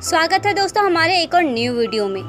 स्वागत है दोस्तों हमारे एक और न्यू वीडियो में,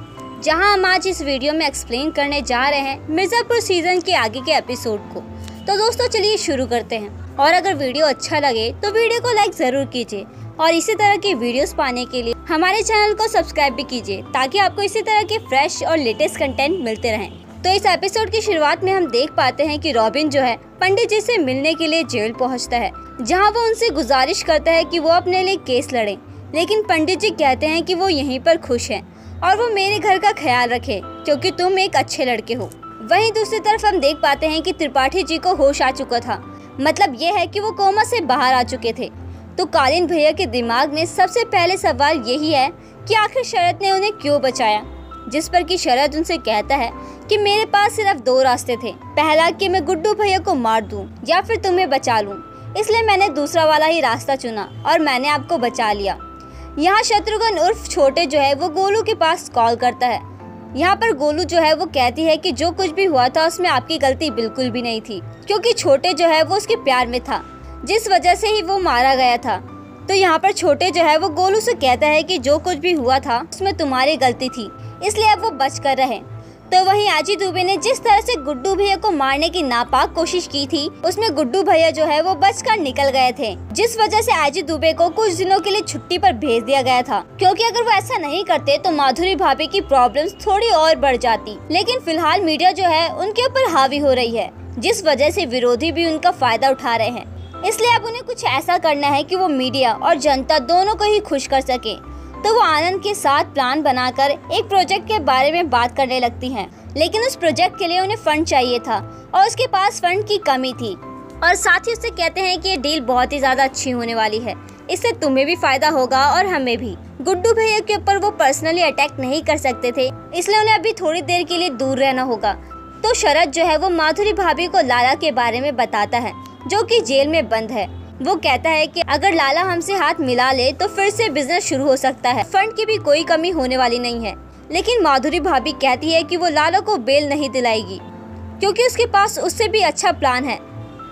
जहां हम आज इस वीडियो में एक्सप्लेन करने जा रहे हैं मिर्ज़ापुर सीजन के आगे के एपिसोड को। तो दोस्तों चलिए शुरू करते हैं। और अगर वीडियो अच्छा लगे तो वीडियो को लाइक ज़रूर कीजिए और इसी तरह की वीडियोस पाने के लिए हमारे चैनल को सब्सक्राइब भी कीजिए, ताकि आपको इसी तरह के फ्रेश और लेटेस्ट कंटेंट मिलते रहें। तो इस एपिसोड की शुरुआत में हम देख पाते हैं कि रॉबिन जो है पंडित जी से मिलने के लिए जेल पहुंचता है, जहां वो उनसे गुजारिश करता है कि वो अपने लिए केस लड़ें। लेकिन पंडित जी कहते हैं कि वो यहीं पर खुश हैं और वो मेरे घर का ख्याल रखें क्योंकि तुम एक अच्छे लड़के हो। वहीं दूसरी तरफ हम देख पाते हैं कि त्रिपाठी जी को होश आ चुका था, मतलब ये है कि वो कोमा से बाहर आ चुके थे। तो कालीन भैया के दिमाग में सबसे पहले सवाल यही है कि आखिर शरद ने उन्हें क्यों बचाया, जिस पर कि शरद उनसे कहता है कि मेरे पास सिर्फ दो रास्ते थे, पहला कि मैं गुड्डू भैया को मार दूं या फिर तुम्हें बचा लूं, इसलिए मैंने दूसरा वाला ही रास्ता चुना और मैंने आपको बचा लिया। यहाँ शत्रुघ्न उर्फ छोटे जो है वो गोलू के पास कॉल करता है। यहाँ पर गोलू जो है वो कहती है कि जो कुछ भी हुआ था उसमें आपकी गलती बिल्कुल भी नहीं थी, क्योंकि छोटे जो है वो उसके प्यार में था, जिस वजह से ही वो मारा गया था। तो यहाँ पर छोटे जो है वो गोलू से कहता है कि जो कुछ भी हुआ था उसमें तुम्हारी गलती थी, इसलिए अब वो बच कर रहे। तो वहीं आजी दुबे ने जिस तरह से गुड्डू भैया को मारने की नापाक कोशिश की थी, उसमें गुड्डू भैया जो है वो बचकर निकल गए थे, जिस वजह से आजी दुबे को कुछ दिनों के लिए छुट्टी पर भेज दिया गया था, क्योंकि अगर वो ऐसा नहीं करते तो माधुरी भाभी की प्रॉब्लम्स थोड़ी और बढ़ जाती। लेकिन फिलहाल मीडिया जो है उनके ऊपर हावी हो रही है, जिस वजह से विरोधी भी उनका फायदा उठा रहे हैं। इसलिए अब उन्हें कुछ ऐसा करना है कि वो मीडिया और जनता दोनों को ही खुश कर सके। तो वो आनंद के साथ प्लान बनाकर एक प्रोजेक्ट के बारे में बात करने लगती हैं, लेकिन उस प्रोजेक्ट के लिए उन्हें फंड चाहिए था और उसके पास फंड की कमी थी। और साथ ही उससे कहते हैं कि ये डील बहुत ही ज्यादा अच्छी होने वाली है, इससे तुम्हें भी फायदा होगा और हमें भी। गुड्डू भैया के ऊपर वो पर्सनली अटैक नहीं कर सकते थे, इसलिए उन्हें अभी थोड़ी देर के लिए दूर रहना होगा। तो शरद जो है वो माधुरी भाभी को लाला के बारे में बताता है, जो कि जेल में बंद है। वो कहता है कि अगर लाला हमसे हाथ मिला ले तो फिर से बिजनेस शुरू हो सकता है, फंड की भी कोई कमी होने वाली नहीं है। लेकिन माधुरी भाभी कहती है कि वो लाला को बेल नहीं दिलाएगी, क्योंकि उसके पास उससे भी अच्छा प्लान है।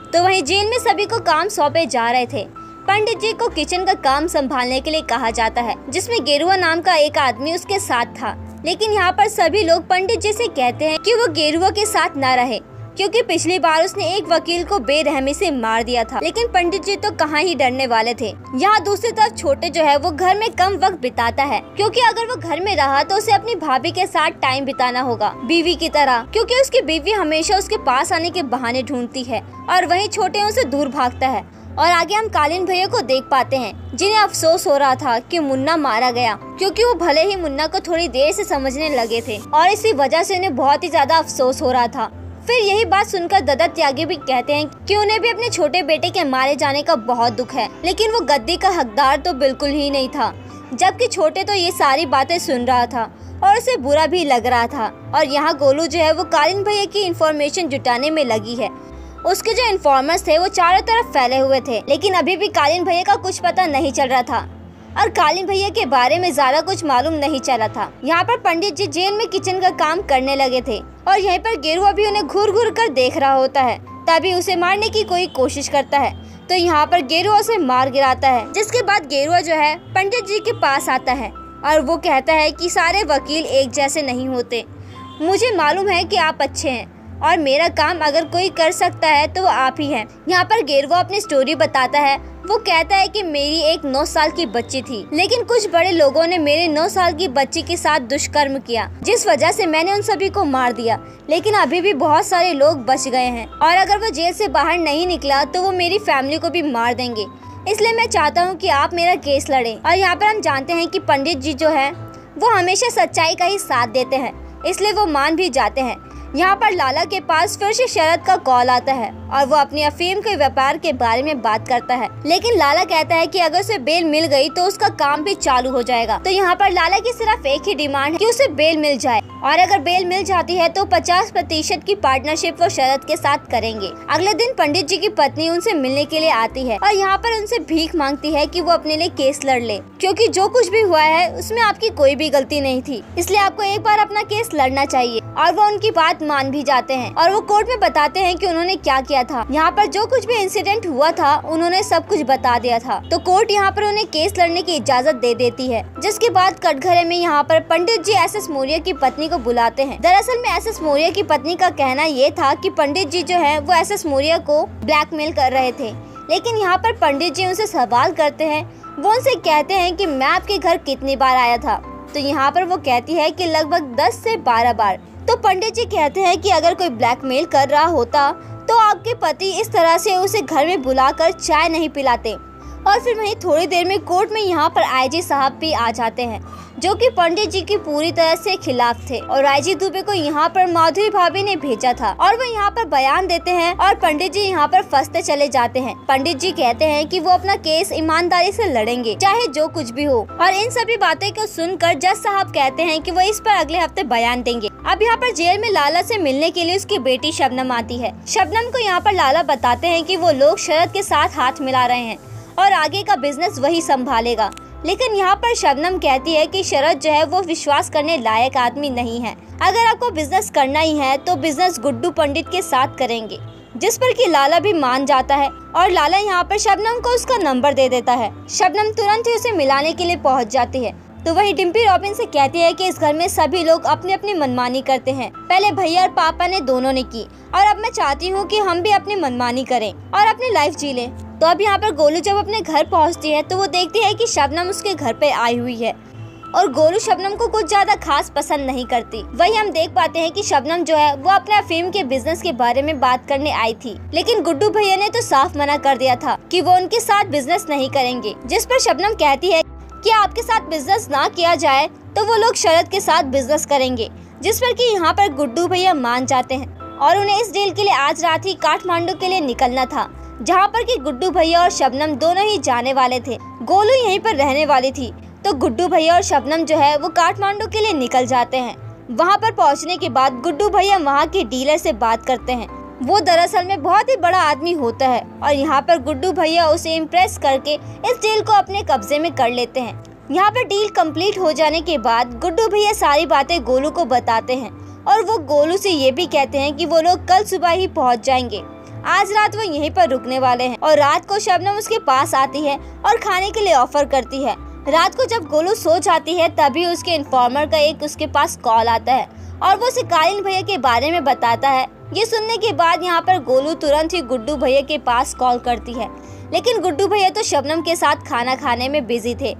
तो वहीं जेल में सभी को काम सौंपे जा रहे थे। पंडित जी को किचन का काम संभालने के लिए कहा जाता है, जिसमें गेरुआ नाम का एक आदमी उसके साथ था। लेकिन यहाँ पर सभी लोग पंडित जी से कहते हैं कि वो गेरुआ के साथ न रहे, क्योंकि पिछली बार उसने एक वकील को बेरहमी से मार दिया था। लेकिन पंडित जी तो कहाँ ही डरने वाले थे। यहाँ दूसरी तरफ छोटे जो है वो घर में कम वक्त बिताता है, क्योंकि अगर वो घर में रहा तो उसे अपनी भाभी के साथ टाइम बिताना होगा, बीवी की तरह, क्योंकि उसकी बीवी हमेशा उसके पास आने के बहाने ढूंढती है और वहीं छोटे उनसे दूर भागता है। और आगे हम कालीन भैया को देख पाते हैं, जिन्हें अफसोस हो रहा था कि मुन्ना मारा गया, क्योंकि वो भले ही मुन्ना को थोड़ी देर से समझने लगे थे और इसी वजह से उन्हें बहुत ही ज्यादा अफसोस हो रहा था। फिर यही बात सुनकर दत्ता त्यागी भी कहते हैं कि उन्हें भी अपने छोटे बेटे के मारे जाने का बहुत दुख है, लेकिन वो गद्दी का हकदार तो बिल्कुल ही नहीं था। जबकि छोटे तो ये सारी बातें सुन रहा था और उसे बुरा भी लग रहा था। और यहाँ गोलू जो है वो कालीन भैया की इंफॉर्मेशन जुटाने में लगी है। उसके जो इन्फॉर्मर्स थे वो चारों तरफ फैले हुए थे, लेकिन अभी भी कालीन भैया का कुछ पता नहीं चल रहा था और कालीन भैया के बारे में ज्यादा कुछ मालूम नहीं चला था। यहाँ पर पंडित जी जेल में किचन का काम करने लगे थे और यहीं पर गेरुआ भी उन्हें घूर घूर कर देख रहा होता है, तभी उसे मारने की कोई कोशिश करता है। तो यहाँ पर गेरुआ उसे मार गिराता है, जिसके बाद गेरुआ जो है पंडित जी के पास आता है और वो कहता है कि सारे वकील एक जैसे नहीं होते, मुझे मालूम है कि आप अच्छे हैं और मेरा काम अगर कोई कर सकता है तो वो आप ही हैं। यहाँ पर गेरुआ अपनी स्टोरी बताता है। वो कहता है कि मेरी एक 9 साल की बच्ची थी, लेकिन कुछ बड़े लोगों ने मेरे 9 साल की बच्ची के साथ दुष्कर्म किया, जिस वजह से मैंने उन सभी को मार दिया। लेकिन अभी भी बहुत सारे लोग बच गए हैं और अगर वो जेल से बाहर नहीं निकला तो वो मेरी फैमिली को भी मार देंगे, इसलिए मैं चाहता हूँ कि आप मेरा केस लड़ें। और यहाँ पर हम जानते हैं कि पंडित जी जो है वो हमेशा सच्चाई का ही साथ देते हैं, इसलिए वो मान भी जाते हैं। यहाँ पर लाला के पास फिर से शरद का कॉल आता है और वो अपनी अफीम के व्यापार के बारे में बात करता है, लेकिन लाला कहता है कि अगर उसे बेल मिल गई तो उसका काम भी चालू हो जाएगा। तो यहाँ पर लाला की सिर्फ एक ही डिमांड है कि उसे बेल मिल जाए। और अगर बेल मिल जाती है तो 50% की पार्टनरशिप वो शरद के साथ करेंगे। अगले दिन पंडित जी की पत्नी उनसे मिलने के लिए आती है और यहाँ पर उनसे भीख मांगती है कि वो अपने लिए केस लड़ ले, क्योंकि जो कुछ भी हुआ है उसमें आपकी कोई भी गलती नहीं थी, इसलिए आपको एक बार अपना केस लड़ना चाहिए। और वो उनकी बात मान भी जाते हैं और वो कोर्ट में बताते हैं कि उन्होंने क्या किया था। यहाँ पर जो कुछ भी इंसिडेंट हुआ था उन्होंने सब कुछ बता दिया था। तो कोर्ट यहाँ पर उन्हें केस लड़ने की इजाजत दे देती है, जिसके बाद कटघरे में यहाँ पर पंडित जी एस एस मौर्य की पत्नी को बुलाते हैं। दरअसल में एस एस मौर्य की पत्नी का कहना ये था कि पंडित जी जो है वो एस एस मौर्य को ब्लैकमेल कर रहे थे, लेकिन यहाँ पर पंडित जी उनसे सवाल करते हैं। वो उनसे कहते हैं कि मैं आपके घर कितनी बार आया था, तो यहाँ पर वो कहती है कि लगभग 10 से 12 बार। तो पंडित जी कहते हैं कि अगर कोई ब्लैकमेल कर रहा होता तो आपके पति इस तरह से उसे घर में बुलाकर चाय नहीं पिलाते। और फिर वहीं थोड़ी देर में कोर्ट में यहाँ पर आईजी साहब भी आ जाते हैं, जो कि पंडित जी की पूरी तरह से खिलाफ थे। और आईजी दुबे को यहाँ पर माधुरी भाभी ने भेजा था और वो यहाँ पर बयान देते हैं और पंडित जी यहाँ पर फंसते चले जाते हैं। पंडित जी कहते हैं कि वो अपना केस ईमानदारी से लड़ेंगे, चाहे जो कुछ भी हो। और इन सभी बातें को सुनकर जज साहब कहते हैं कि वो इस पर अगले हफ्ते बयान देंगे। अब यहाँ पर जेल में लाला से मिलने के लिए उसकी बेटी शबनम आती है। शबनम को यहाँ पर लाला बताते हैं कि वो लोग शरद के साथ हाथ मिला रहे हैं और आगे का बिजनेस वही संभालेगा। लेकिन यहाँ पर शबनम कहती है कि शरद जो है वो विश्वास करने लायक आदमी नहीं है। अगर आपको बिजनेस करना ही है तो बिजनेस गुड्डू पंडित के साथ करेंगे, जिस पर कि लाला भी मान जाता है। और लाला यहाँ पर शबनम को उसका नंबर दे देता है। शबनम तुरंत ही उसे मिलाने के लिए पहुँच जाती है। तो वही डिम्पी रॉबिन से कहती है कि इस घर में सभी लोग अपनी अपनी मनमानी करते हैं। पहले भैया और पापा ने दोनों ने की, और अब मैं चाहती हूँ कि हम भी अपनी मनमानी करें और अपनी लाइफ जी लें। तो अब यहाँ पर गोलू जब अपने घर पहुँचती है तो वो देखती है कि शबनम उसके घर पे आई हुई है और गोलू शबनम को कुछ ज्यादा खास पसंद नहीं करती। वही हम देख पाते हैं कि शबनम जो है वो अपने फिल्म के बिजनेस के बारे में बात करने आई थी, लेकिन गुड्डू भैया ने तो साफ मना कर दिया था कि वो उनके साथ बिजनेस नहीं करेंगे। जिस पर शबनम कहती है कि आपके साथ बिजनेस ना किया जाए तो वो लोग शरद के साथ बिजनेस करेंगे, जिस पर कि यहाँ पर गुड्डू भैया मान जाते हैं और उन्हें इस डील के लिए आज रात ही काठमांडू के लिए निकलना था, जहाँ पर कि गुड्डू भैया और शबनम दोनों ही जाने वाले थे। गोलू यहीं पर रहने वाली थी। तो गुड्डू भैया और शबनम जो है वो काठमांडू के लिए निकल जाते हैं। वहाँ पर पहुँचने के बाद गुड्डू भैया वहाँ के डीलर से बात करते हैं। वो दरअसल में बहुत ही बड़ा आदमी होता है और यहाँ पर गुड्डू भैया उसे इम्प्रेस करके इस डील को अपने कब्जे में कर लेते हैं। यहाँ पर डील कंप्लीट हो जाने के बाद गुड्डू भैया सारी बातें गोलू को बताते हैं और वो गोलू से ये भी कहते हैं कि वो लोग कल सुबह ही पहुँच जाएंगे। आज रात वो यहीं पर रुकने वाले हैं। और रात को शबनम उसके पास आती है और खाने के लिए ऑफर करती है। रात को जब गोलू सो जाती है तभी उसके इन्फॉर्मर का एक उसके पास कॉल आता है और वो उसे कालीन भैया के बारे में बताता है। ये सुनने के बाद यहाँ पर गोलू तुरंत ही गुड्डू भैया के पास कॉल करती है, लेकिन गुड्डू भैया तो शबनम के साथ खाना खाने में बिजी थे,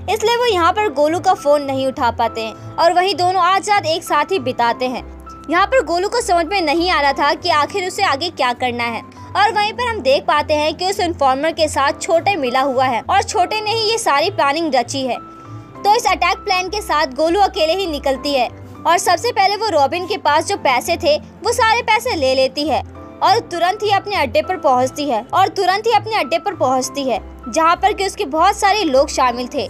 इसलिए वो यहाँ पर गोलू का फोन नहीं उठा पाते हैं और वही दोनों आज रात एक साथ ही बिताते हैं। यहाँ पर गोलू को समझ में नहीं आ रहा था कि आखिर उसे आगे क्या करना है और वहीं पर हम देख पाते हैं कि उस इन्फॉर्मर के साथ छोटे मिला हुआ है और छोटे ने ही ये सारी प्लानिंग रची है। तो इस अटैक प्लान के साथ गोलू अकेले ही निकलती है और सबसे पहले वो रॉबिन के पास जो पैसे थे वो सारे पैसे ले लेती है और तुरंत ही अपने अड्डे पर पहुंचती है जहां पर कि उसके बहुत सारे लोग शामिल थे।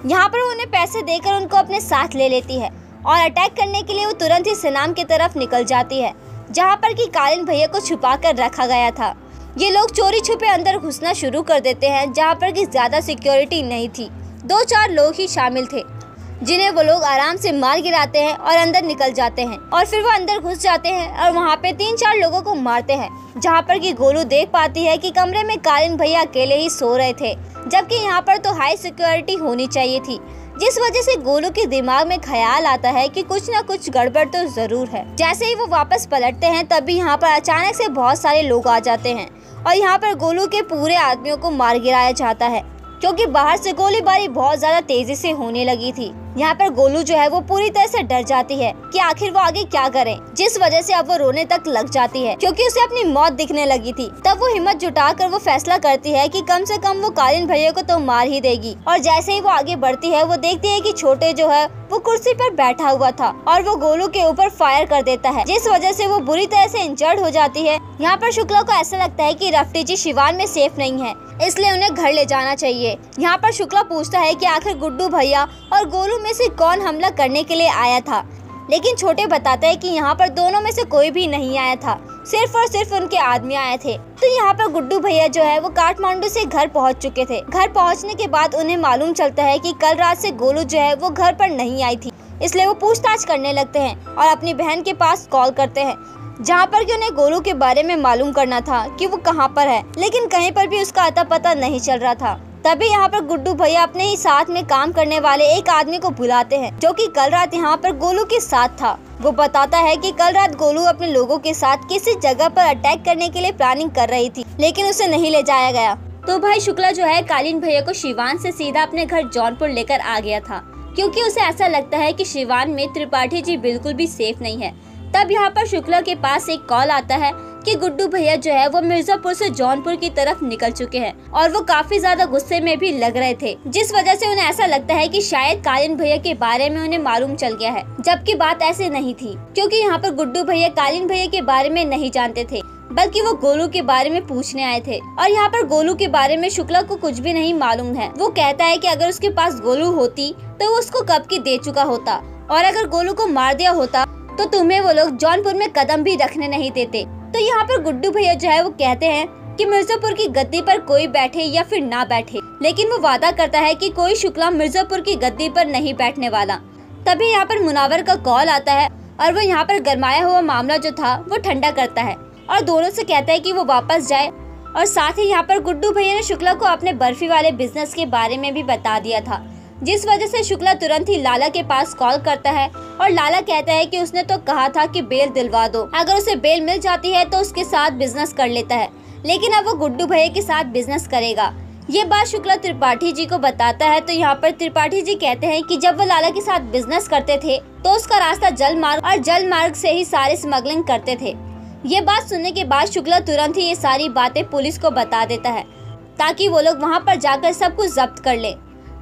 यहाँ पर वो उन्हें पैसे देकर उनको अपने साथ ले लेती है और अटैक करने के लिए वो तुरंत ही सनाम की तरफ निकल जाती है, जहाँ पर कि कालीन भैया को छुपा कर रखा गया था। ये लोग चोरी छुपे अंदर घुसना शुरू कर देते हैं, जहाँ पर कि ज्यादा सिक्योरिटी नहीं थी। 2-4 लोग ही शामिल थे, जिन्हें वो लोग आराम से मार गिराते हैं और अंदर निकल जाते हैं और फिर वो अंदर घुस जाते हैं और वहाँ पे 3-4 लोगों को मारते हैं। जहाँ पर कि गोलू देख पाती है कि कमरे में कालीन भैया अकेले ही सो रहे थे, जबकि यहाँ पर तो हाई सिक्योरिटी होनी चाहिए थी, जिस वजह से गोलू के दिमाग में ख्याल आता है कि कुछ न कुछ गड़बड़ तो जरूर है। जैसे ही वो वापस पलटते हैं तभी यहाँ पर अचानक से बहुत सारे लोग आ जाते हैं और यहाँ पर गोलू के पूरे आदमियों को मार गिराया जाता है, क्योंकि बाहर से गोलीबारी बहुत ज्यादा तेजी से होने लगी थी। यहाँ पर गोलू जो है वो पूरी तरह से डर जाती है कि आखिर वो आगे क्या करे, जिस वजह से अब वो रोने तक लग जाती है क्योंकि उसे अपनी मौत दिखने लगी थी। तब वो हिम्मत जुटाकर वो फैसला करती है कि कम से कम वो कालीन भैया को तो मार ही देगी। और जैसे ही वो आगे बढ़ती है वो देखती है कि छोटे जो है वो कुर्सी पर बैठा हुआ था और वो गोलू के ऊपर फायर कर देता है, जिस वजह से वो बुरी तरह से इंजर्ड हो जाती है। यहाँ पर शुक्ला को ऐसा लगता है कि रफ्टी जी शिवान में सेफ नहीं है, इसलिए उन्हें घर ले जाना चाहिए। यहाँ पर शुक्ला पूछता है कि आखिर गुड्डू भैया और गोलू में से कौन हमला करने के लिए आया था, लेकिन छोटे बताता है कि यहाँ पर दोनों में से कोई भी नहीं आया था, सिर्फ और सिर्फ उनके आदमी आए थे। तो यहाँ पर गुड्डू भैया जो है वो काठमांडू से घर पहुँच चुके थे। घर पहुँचने के बाद उन्हें मालूम चलता है कि कल रात से गोलू जो है वो घर पर नहीं आई थी, इसलिए वो पूछताछ करने लगते हैं और अपनी बहन के पास कॉल करते हैं, जहाँ पर कि उन्हें गोलू के बारे में मालूम करना था कि वो कहाँ पर है, लेकिन कहीं पर भी उसका अता पता नहीं चल रहा था। तभी यहाँ पर गुड्डू भैया अपने ही साथ में काम करने वाले एक आदमी को बुलाते हैं, जो कि कल रात यहाँ पर गोलू के साथ था। वो बताता है कि कल रात गोलू अपने लोगों के साथ किसी जगह पर अटैक करने के लिए प्लानिंग कर रही थी, लेकिन उसे नहीं ले जाया गया। तो भाई शुक्ला जो है कालीन भैया को शिवान से सीधा अपने घर जौनपुर लेकर आ गया था, क्योंकि उसे ऐसा लगता है कि शिवान में त्रिपाठी जी बिल्कुल भी सेफ नहीं है। तब यहाँ पर शुक्ला के पास एक कॉल आता है कि गुड्डू भैया जो है वो मिर्जापुर से जौनपुर की तरफ निकल चुके हैं और वो काफी ज्यादा गुस्से में भी लग रहे थे, जिस वजह से उन्हें ऐसा लगता है कि शायद कालीन भैया के बारे में उन्हें मालूम चल गया है, जबकि बात ऐसे नहीं थी, क्योंकि यहाँ पर गुड्डू भैया कालीन भैया के बारे में नहीं जानते थे, बल्कि वो गोलू के बारे में पूछने आए थे। और यहाँ पर गोलू के बारे में शुक्ला को कुछ भी नहीं मालूम है। वो कहता है कि अगर उसके पास गोलू होती तो वो उसको कब की दे चुका होता, और अगर गोलू को मार दिया होता तो तुम्हें वो लोग जौनपुर में कदम भी रखने नहीं देते। तो यहाँ पर गुड्डू भैया जो है वो कहते हैं कि मिर्जापुर की गद्दी पर कोई बैठे या फिर ना बैठे, लेकिन वो वादा करता है कि कोई शुक्ला मिर्जापुर की गद्दी पर नहीं बैठने वाला। तभी यहाँ पर मुनावर का कॉल आता है और वो यहाँ पर गरमाया हुआ मामला जो था वो ठंडा करता है और दोनों से कहता है कि वो वापस जाए। और साथ ही यहाँ पर गुड्डू भैया ने शुक्ला को अपने बर्फी वाले बिजनेस के बारे में भी बता दिया था, जिस वजह से शुक्ला तुरंत ही लाला के पास कॉल करता है और लाला कहता है कि उसने तो कहा था कि बेल दिलवा दो, अगर उसे बेल मिल जाती है तो उसके साथ बिजनेस कर लेता है, लेकिन अब वो गुड्डू भैया के साथ बिजनेस करेगा। ये बात शुक्ला त्रिपाठी जी को बताता है। तो यहाँ पर त्रिपाठी जी कहते हैं कि जब वो लाला के साथ बिजनेस करते थे तो उसका रास्ता जल मार्ग और जल मार्ग से ही सारी स्मगलिंग करते थे। ये बात सुनने के बाद शुक्ला तुरंत ही ये सारी बातें पुलिस को बता देता है, ताकि वो लोग वहाँ पर जाकर सब कुछ जब्त कर ले।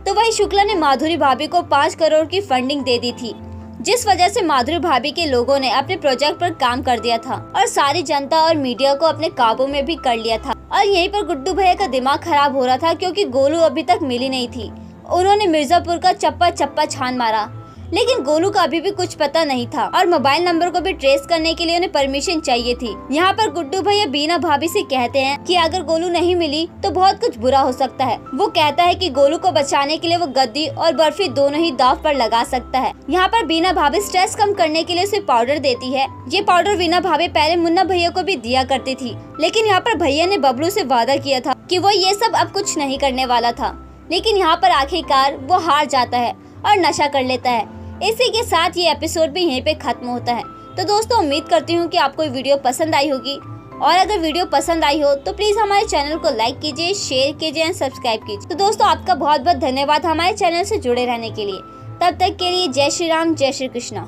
तो वही शुक्ला ने माधुरी भाभी को 5 करोड़ की फंडिंग दे दी थी, जिस वजह से माधुरी भाभी के लोगों ने अपने प्रोजेक्ट पर काम कर दिया था और सारी जनता और मीडिया को अपने काबू में भी कर लिया था। और यहीं पर गुड्डू भैया का दिमाग खराब हो रहा था, क्योंकि गोलू अभी तक मिली नहीं थी। उन्होंने मिर्जापुर का चप्पा चप्पा छान मारा, लेकिन गोलू का अभी भी कुछ पता नहीं था और मोबाइल नंबर को भी ट्रेस करने के लिए उन्हें परमिशन चाहिए थी। यहाँ पर गुड्डू भैया बीना भाभी से कहते हैं कि अगर गोलू नहीं मिली तो बहुत कुछ बुरा हो सकता है। वो कहता है कि गोलू को बचाने के लिए वो गद्दी और बर्फी दोनों ही दाव पर लगा सकता है। यहाँ पर बीना भाभी स्ट्रेस कम करने के लिए उसे पाउडर देती है। ये पाउडर बीना भाभी पहले मुन्ना भैया को भी दिया करती थी, लेकिन यहाँ पर भैया ने बबलू से वादा किया था कि वो ये सब अब कुछ नहीं करने वाला था, लेकिन यहाँ पर आखिरकार वो हार जाता है और नशा कर लेता है। इसी के साथ ये एपिसोड भी यहीं पे खत्म होता है। तो दोस्तों उम्मीद करती हूँ कि आपको ये वीडियो पसंद आई होगी, और अगर वीडियो पसंद आई हो तो प्लीज हमारे चैनल को लाइक कीजिए, शेयर कीजिए एंड सब्सक्राइब कीजिए। तो दोस्तों आपका बहुत बहुत धन्यवाद हमारे चैनल से जुड़े रहने के लिए। तब तक के लिए जय श्री राम, जय श्री कृष्णा।